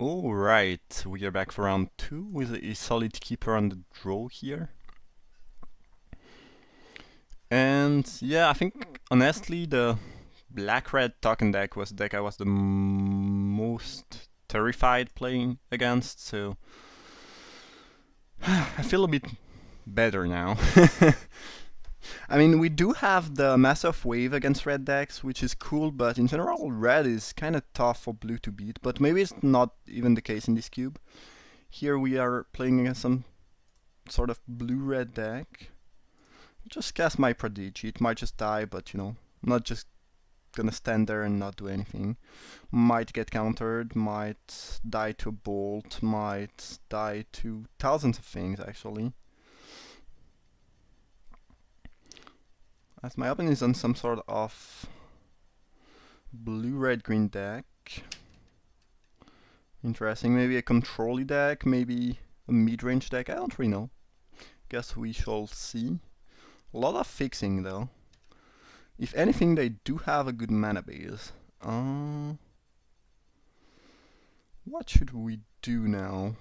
Alright, we are back for round 2 with a solid keeper on the draw here. And yeah, I think honestly the black-red token deck was the deck I was the most terrified playing against, so I feel a bit better now. I mean, we do have the Massive Wave against red decks, which is cool, but in general, red is kind of tough for blue to beat, but maybe it's not even the case in this cube. Here we are playing against some sort of blue-red deck. Just cast my Prodigy. It might just die, but you know, I'm not just gonna stand there and not do anything. Might get countered, might die to a Bolt, might die to thousands of things actually. As my opponent is on some sort of blue-red-green deck. Interesting, maybe a control deck, maybe a mid-range deck, I don't really know. Guess we shall see. A lot of fixing though. If anything, they do have a good mana base. What should we do now?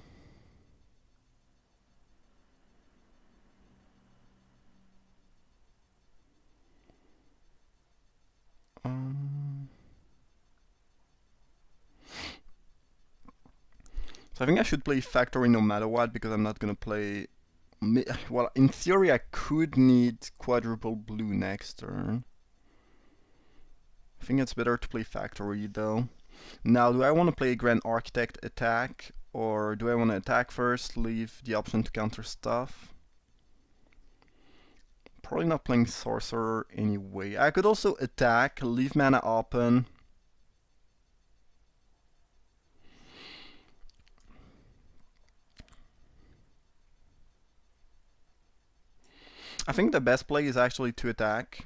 So I think I should play Factory no matter what, because I'm not gonna play... Well, in theory I could need quadruple blue next turn. I think it's better to play Factory though. Now, do I want to play Grand Architect attack, or do I want to attack first, leave the option to counter stuff? Probably not playing Sorcerer anyway. I could also attack, leave mana open. I think the best play is actually to attack.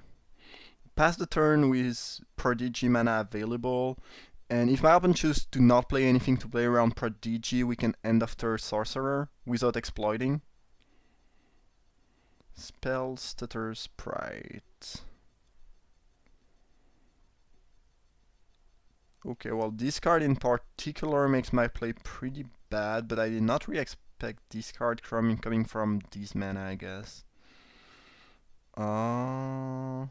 Pass the turn with Prodigy mana available, and if my opponent chooses to not play anything to play around Prodigy, we can end after Sorcerer without exploiting. Spell Stutter Sprite. Okay, well this card in particular makes my play pretty bad, but I did not really expect this card coming from this mana, I guess. Alright,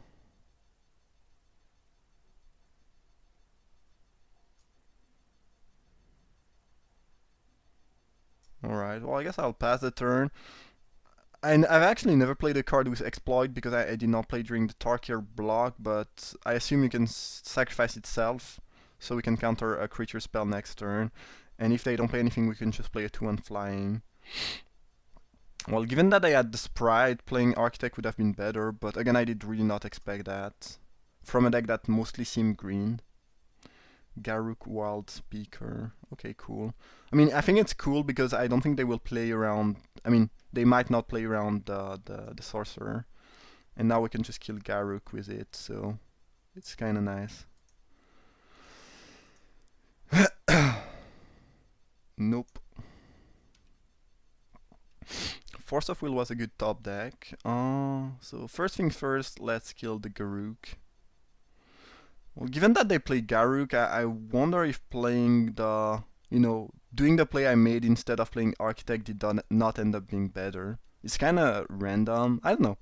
well I guess I'll pass the turn. And I've actually never played a card with Exploit because I did not play during the Tarkir block, but I assume you can sacrifice itself, so we can counter a creature spell next turn. And if they don't play anything, we can just play a 2-1 flying. Well, given that I had the Sprite, playing Architect would have been better, but again, I did really not expect that. From a deck that mostly seemed green. Garruk Wild Speaker. Okay, cool. I mean, I think it's cool because I don't think they will play around... I mean, they might not play around the Sorcerer. And now we can just kill Garruk with it, so... It's kinda nice. Nope. Force of Will was a good top deck. So first things first, let's kill the Garruk. Well, given that they play Garruk, I wonder if playing the, doing the play I made instead of playing Architect did not end up being better. It's kinda random. I don't know.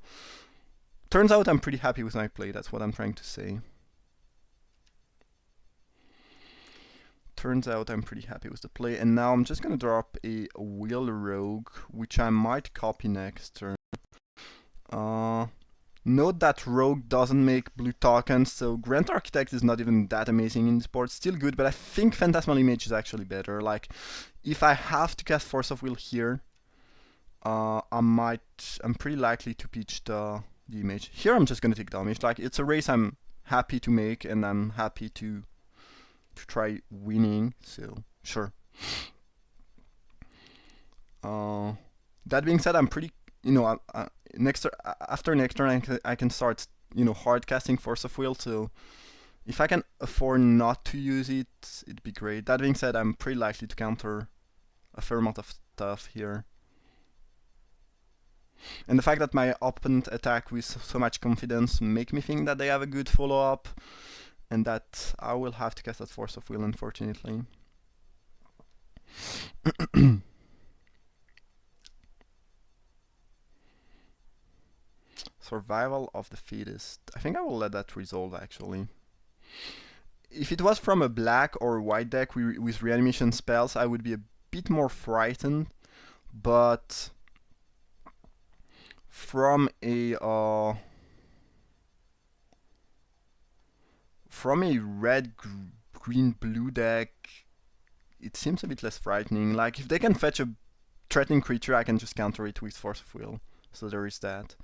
Turns out I'm pretty happy with my play, that's what I'm trying to say. Turns out I'm pretty happy with the play, and now I'm just gonna drop a Wheel Rogue, which I might copy next turn. Note that Rogue doesn't make blue tokens, so Grand Architect is not even that amazing in this board. Still good, but I think Phantasmal Image is actually better. Like, if I have to cast Force of Will here, I'm pretty likely to pitch the image. Here I'm just gonna take damage. Like, it's a race I'm happy to make, and I'm happy to try winning, so sure. That being said, I'm pretty, after next turn I can start, hard casting Force of Will, so if I can afford not to use it, it'd be great. That being said, I'm pretty likely to counter a fair amount of stuff here. And the fact that my opponent attack with so much confidence make me think that they have a good follow-up, and that I will have to cast that Force of Will, unfortunately. Survival of the fittest. I think I will let that resolve actually. If it was from a black or white deck with reanimation spells, I would be a bit more frightened. But from a red, green, blue deck, it seems a bit less frightening. Like if they can fetch a threatening creature, I can just counter it with Force of Will. So there is that.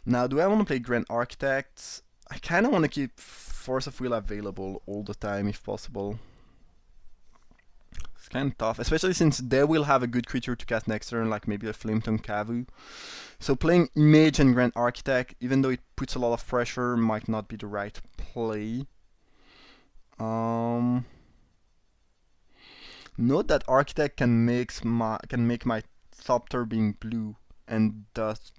Now, do I want to play Grand Architect? I kind of want to keep Force of Will available all the time if possible. It's kind of tough, especially since they will have a good creature to cast next turn, like maybe a Flametongue Kavu. So playing Image and Grand Architect, even though it puts a lot of pressure, might not be the right play. Note that Architect can make my Thopter being blue and thus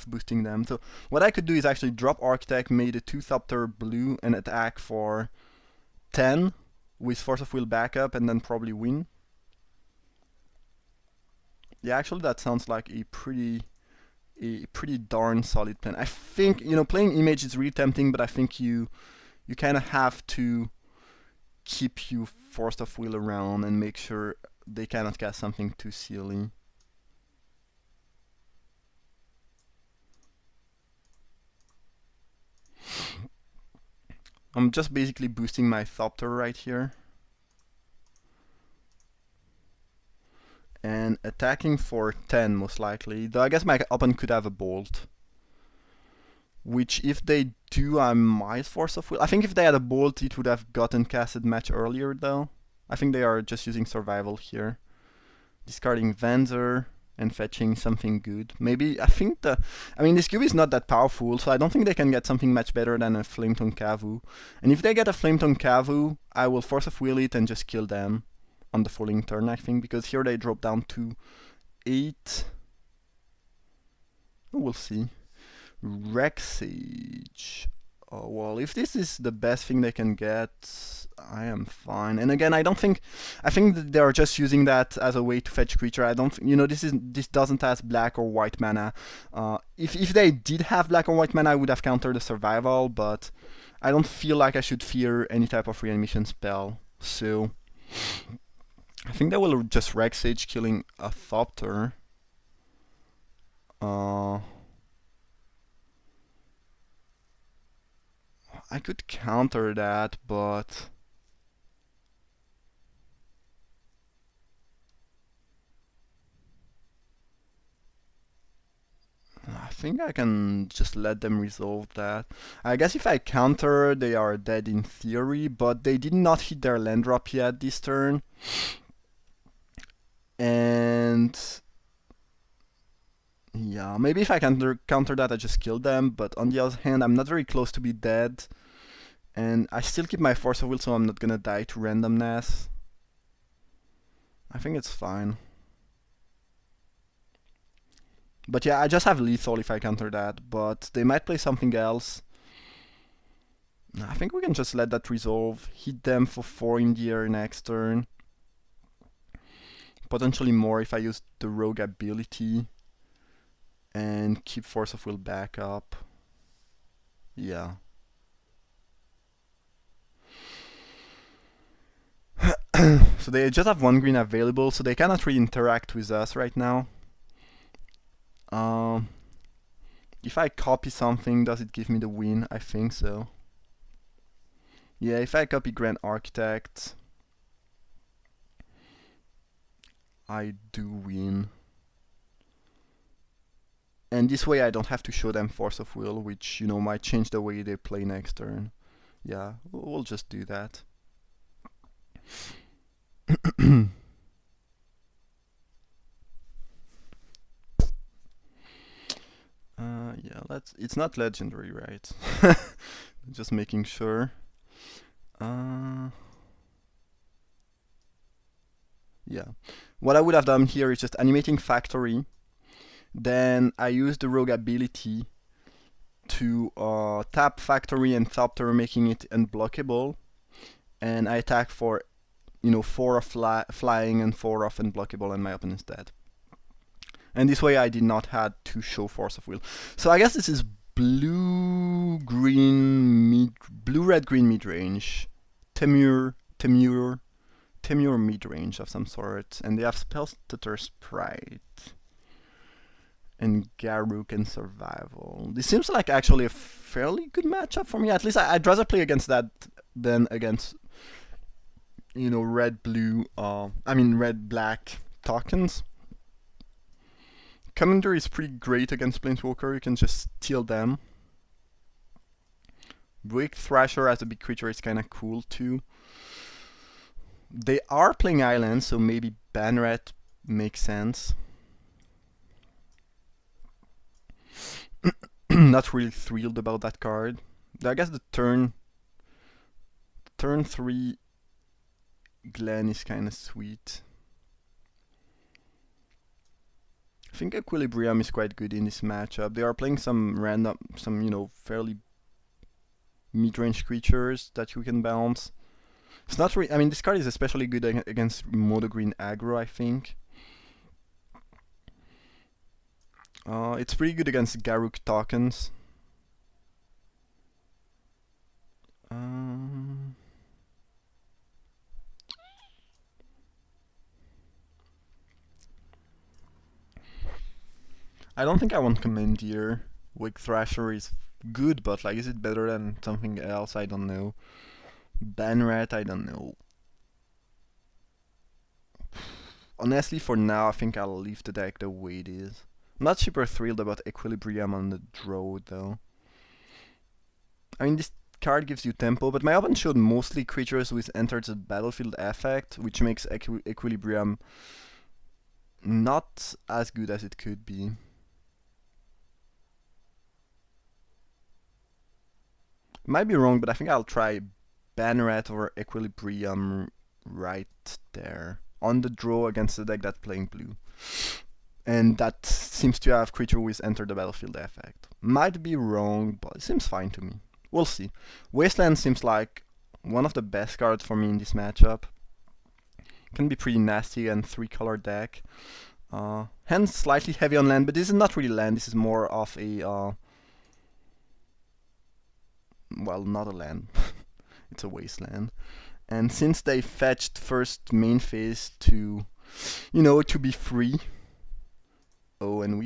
boosting them. So what I could do is actually drop Architect, make the 2 Thopter blue, and attack for 10 with Force of Will backup, and then probably win. Yeah, actually that sounds like a pretty darn solid plan. I think, you know, playing Image is really tempting, but I think you kind of have to keep you Force of Will around and make sure they cannot cast something too silly. I'm just basically boosting my Thopter right here. And attacking for 10 most likely. Though I guess my opponent could have a Bolt. Which if they do, I might Force of Will. I think if they had a Bolt, it would have gotten casted much earlier though. I think they are just using Survival here. Discarding Venser and fetching something good. Maybe, I mean, this cube is not that powerful, so I don't think they can get something much better than a Flametongue Kavu. And if they get a Flametongue Kavu, I will Force of Will it and just kill them on the following turn, I think, because here they drop down to 8. We'll see. Rexage. Oh, well, if this is the best thing they can get, I am fine. And again, I think that they are just using that as a way to fetch creature. I don't, you know, this doesn't have black or white mana. If they did have black or white mana, I would have countered the survival, but I don't feel like I should fear any type of reanimation spell. So I think they will just Rexage, killing a Thopter. I could counter that, but I think I can just let them resolve that. I guess if I counter, they are dead in theory, but they did not hit their land drop yet this turn. And yeah, maybe if I counter that, I just kill them, but on the other hand, I'm not very close to be dead. And I still keep my Force of Will, so I'm not gonna die to randomness. I think it's fine. But yeah, I just have lethal if I counter that, but they might play something else. I think we can just let that resolve, hit them for 4 in the air next turn. Potentially more if I use the rogue ability. And keep Force of Will back up. Yeah. So they just have 1 green available, so they cannot really interact with us right now. If I copy something, does it give me the win? I think so. Yeah, if I copy Grand Architect, I do win. And this way I don't have to show them Force of Will, which, you know, might change the way they play next turn. Yeah, we'll just do that. Yeah, it's not legendary, right? Just making sure. Yeah. What I would have done here is just animating Factory. Then I use the rogue ability to tap Factory and Thopter, making it unblockable. And I attack for 4 of flying and 4 of unblockable, and my opponent's dead. And this way I did not have to show Force of Will. So I guess this is blue red green mid range, Temur mid range of some sort, and they have Spellstutter Sprite and Garruk and Survival. This seems like actually a fairly good matchup for me. At least I'd rather play against that than against red black tokens. Commander is pretty great against Planeswalker, you can just steal them. Brick Thrasher as a big creature is kinda cool too. They are playing islands, so maybe Banrat makes sense. Not really thrilled about that card. I guess the turn 3 Glen is kinda sweet. I think Equilibrium is quite good in this matchup. They are playing some fairly mid-range creatures that you can bounce. It's not really. I mean, this card is especially good against mono green aggro, I think. It's pretty good against Garruk tokens. I don't think I want Commandeer. Wig Thrasher is good, but like, is it better than something else? I don't know. Banrat, I don't know. Honestly, for now, I think I'll leave the deck the way it is. I'm not super thrilled about Equilibrium on the draw, though. I mean, this card gives you tempo, but my opponent showed mostly creatures with entered the battlefield effect, which makes Equilibrium not as good as it could be. Might be wrong, but I think I'll try Banrat or Equilibrium right there. On the draw against the deck that's playing blue. And that seems to have creature with enter the battlefield effect. Might be wrong, but it seems fine to me. We'll see. Wasteland seems like one of the best cards for me in this matchup. Can be pretty nasty and 3-color deck. Hence slightly heavy on land, but this is not really land, this is more of a well, not a land. It's a wasteland. And since they fetched first main phase to, to be free. Oh, and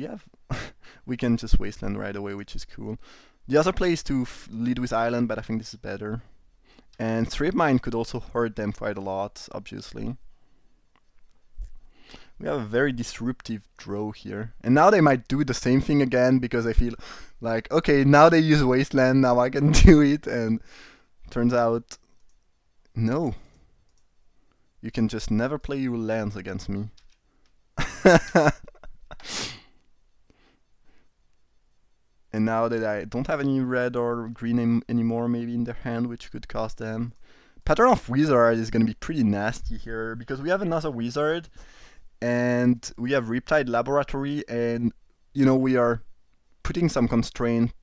we can just wasteland right away, which is cool. The other play is to lead with island, but I think this is better. And Strip Mine could also hurt them quite a lot, obviously. We have a very disruptive draw here. And now they might do the same thing again, because I feel like, okay, now they use Wasteland, now I can do it, and turns out, no. You can just never play your lands against me. And now that I don't have any red or green anymore maybe in their hand, which could cost them. Pattern of Wizard is going to be pretty nasty here, because we have another Wizard, and we have Riptide Laboratory, and we are putting some constraints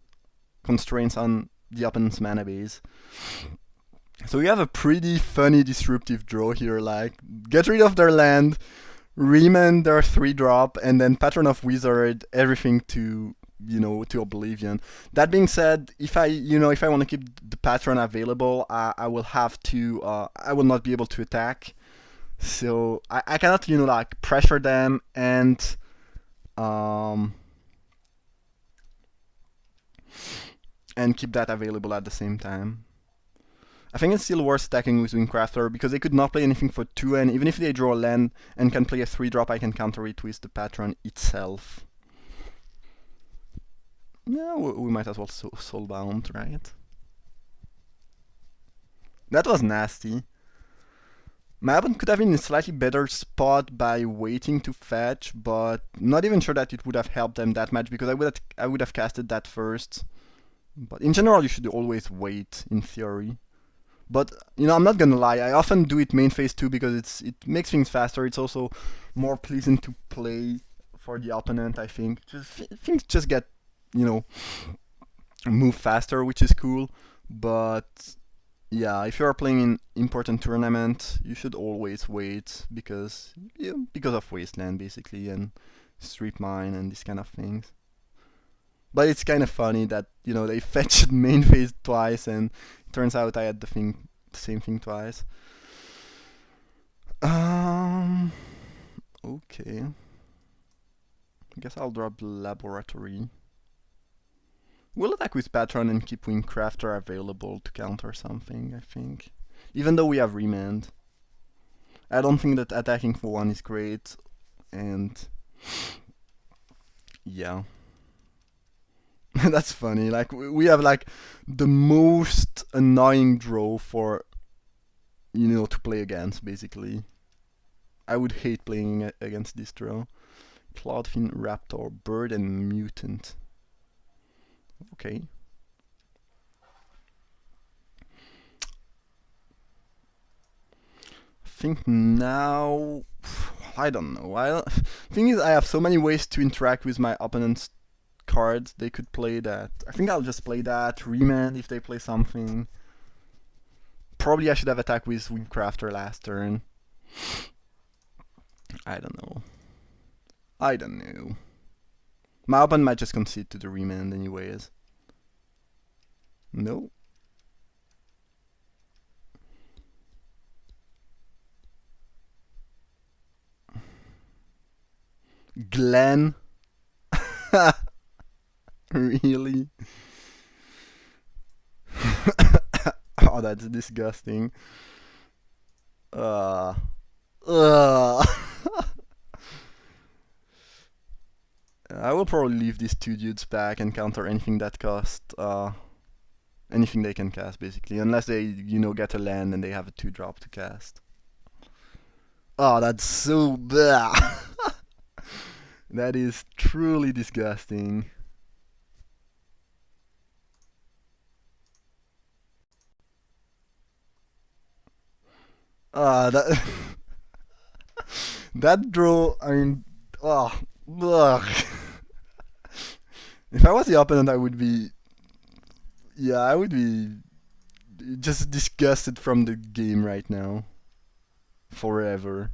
on the opponent's mana base. So we have a pretty funny disruptive draw here, like get rid of their land, remand their 3-drop, and then Pattern of Wizard everything to to oblivion. That being said, if I want to keep the pattern available, I will have to I will not be able to attack. So I cannot like pressure them and keep that available at the same time. I think it's still worth stacking with Wingcrafter, because they could not play anything for 2, and even if they draw a land and can play a 3-drop, I can counter it with the pattern itself. Yeah, we might as well soulbound, right? That was nasty. My opponent could have been in a slightly better spot by waiting to fetch, but not even sure that it would have helped them that much, because I would have casted that first. But in general, you should always wait, in theory. But I'm not gonna lie, I often do it main phase too, because it makes things faster. It's also more pleasant to play for the opponent, I think. Things just get move faster, which is cool. But Yeah, if you are playing in important tournament, you should always wait because yeah, because of wasteland basically and strip mine and these kind of things. But it's kind of funny that they fetched main phase twice and it turns out I had the same thing twice. Um. Okay. I guess I'll drop the laboratory. We'll attack with Patron and keep Wingcrafter available to counter something, I think. Even though we have Remand. I don't think that attacking for one is great, and yeah. That's funny, like we have like the most annoying draw for to play against, basically. I would hate playing against this draw. Cloudfin, Raptor, Bird and Mutant. Okay. I think now I don't know. Thing is, I have so many ways to interact with my opponent's cards. They could play that. I think I'll just play that. Remand if they play something. Probably I should have attacked with Windcrafter last turn. I don't know. I don't know. My opponent might just concede to the Remand anyways. No. Glenn? Really? Oh, that's disgusting. Uh. I will probably leave these two dudes back and counter anything that costs anything they can cast, basically, unless they get a land and they have a 2-drop to cast. Oh, that's so bad. That is truly disgusting. That that draw. I mean, oh, ugh. If I was the opponent, I would be. Yeah, I would be just disgusted from the game right now. Forever.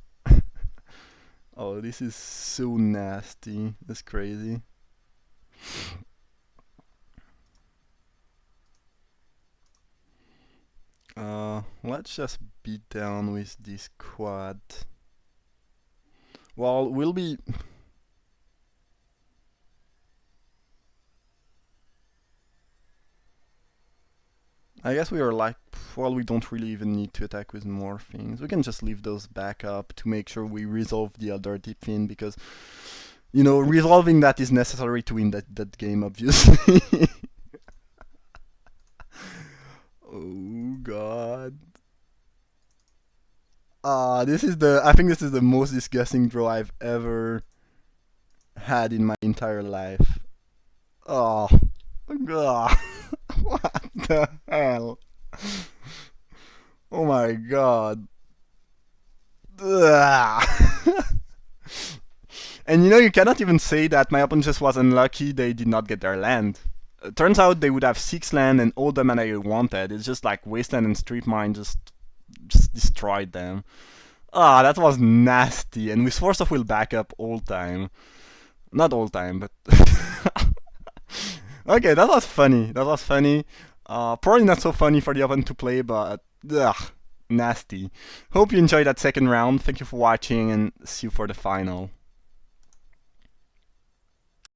Oh, this is so nasty. That's crazy. Let's just beat down with this quad. Well, we'll be... I guess we are like, well, we don't really even need to attack with more things. We can just leave those back up to make sure we resolve the other deep fin, because, resolving that is necessary to win that game, obviously. Oh, God. I think this is the most disgusting draw I've ever had in my entire life. Oh, God. What the hell? Oh my god. And you cannot even say that my opponent just was unlucky they did not get their land. Turns out they would have 6 land and all the mana they wanted. It's just like Wasteland and Street Mine just destroyed them. That was nasty. And with Force of Will backup all time. Not all time, but... Okay, that was funny. That was funny. Probably not so funny for the opponent to play, but nasty. Hope you enjoyed that second round. Thank you for watching and see you for the final.